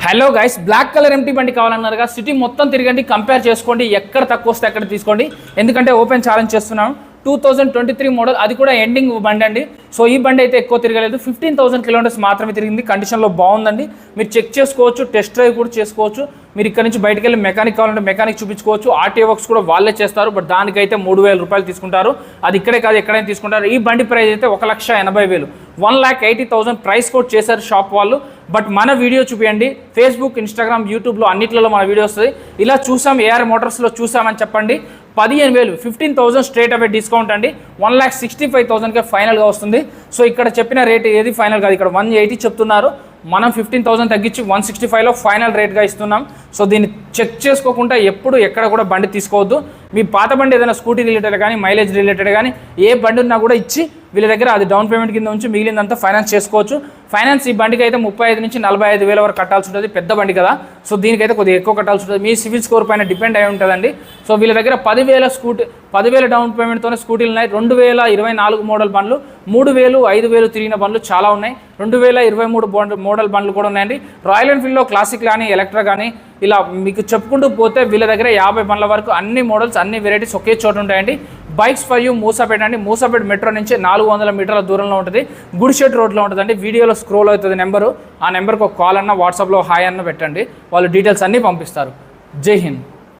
Hello guys, black colour ఎంటీ బండి కావాలన్నారుగా. సిటీ మొత్తం తిరగండి, కంపేర్ చేసుకోండి, ఎక్కడ తక్కువ వస్తే అక్కడ తీసుకోండి. ఎందుకంటే ఓపెన్ ఛాలెంజ్ చేస్తున్నాను. 2023 మోడల్, అది కూడా ఎండింగ్ బండి అండి. సో ఈ బండి అయితే ఎక్కువ తిరగలేదు, 15,000 కిలోమీటర్స్ మాత్రమే తిరిగింది. కండిషన్లో బాగుందండి, మీరు చెక్ చేసుకోవచ్చు, టెస్ట్ డ్రైవ్ కూడా చేసుకోవచ్చు. మీరు ఇక్కడ నుంచి బయటకు వెళ్ళి మెకానిక్ కావాలంటే మెకానిక్ చూపించుకోవచ్చు. ఆర్టీఓ వర్క్స్ కూడా వాళ్ళే చేస్తారు, బట్ దానికైతే 3,000 రూపాయలు తీసుకుంటారు. అది ఇక్కడే కాదు, ఎక్కడైనా తీసుకుంటారు. ఈ బండి ప్రైస్ అయితే 1,80,000, 1,80,000 ప్రైస్ కోట్ చేశారు షాప్ వాళ్ళు. బట్ మన వీడియో చూపించండి, ఫేస్బుక్, ఇన్స్టాగ్రామ్, యూట్యూబ్లో అన్నిట్లలో మన వీడియో వస్తుంది. ఇలా చూసాం, ఏఆర్ మోటార్స్లో చూసామని చెప్పండి. 15,000, 15,000 స్ట్రేట్ అవే డిస్కౌంట్ అండి. 1,65,000కే ఫైనల్గా వస్తుంది. సో ఇక్కడ చెప్పిన రేట్ ఏది ఫైనల్ కాదు, ఇక్కడ 180 చెప్తున్నారు. మనం 15,000 తగ్గించి 165లో ఫైనల్ రేట్గా ఇస్తున్నాం. సో దీన్ని చెక్ చేసుకోకుండా ఎప్పుడు ఎక్కడ కూడా బండి తీసుకోవద్దు. మీ పాత బండి ఏదైనా స్కూటీ రిలేటెడ్ కానీ, మైలేజ్ రిలేటెడ్ కానీ ఏ బండి ఉన్నా కూడా ఇచ్చి వీళ్ళ దగ్గర అది డౌన్ పేమెంట్ కింద ఉంచి మిగిలిందంతా ఫైనాన్స్ చేసుకోవచ్చు. ఫైనాన్స్ ఈ బండికి అయితే 35 నుంచి 45,000 వరకు కట్టాల్సి ఉంటుంది, పెద్ద బండి కదా. సో దీనికైతే కొద్దిగా ఎక్కువ కట్టాల్సి ఉంటుంది, మీ సివిల్ స్కోర్ పైన డిపెండ్ అయి ఉంటుందండి. సో వీళ్ళ దగ్గర 10,000 డౌన్ పేమెంట్తోనే స్కూటీలు ఉన్నాయి. 2024 మోడల్ బండ్లు, 3,000, 5,000 తిరిగిన బండ్లు చాలా ఉన్నాయి. 2023 మోడల్ బండ్లు కూడా ఉన్నాయండి. రాయల్ ఎన్ఫీల్డ్లో క్లాసిక్ కానీ, ఎలక్ట్రా కానీ, ఇలా మీకు చెప్పుకుంటూ పోతే వీళ్ళ దగ్గర 50 బండ్ల వరకు అన్ని మోడల్స్, అన్ని వెరైటీస్ ఒకే చోట ఉంటాయండి. బైక్స్ ఫర్ యూ మూసాపేట అండి. మూసాపేట మెట్రో నుంచి 400 మీటర్ల దూరంలో ఉంటుంది, గుడిషెట్ రోడ్లో ఉంటుందండి. వీడియోలో స్క్రోల్ అవుతుంది నెంబరు, ఆ నెంబర్కి ఒక కాల్ అన్న, వాట్సాప్లో హాయ్ అన్న పెట్టండి, వాళ్ళు డీటెయిల్స్ అన్నీ పంపిస్తారు. జై హింద్.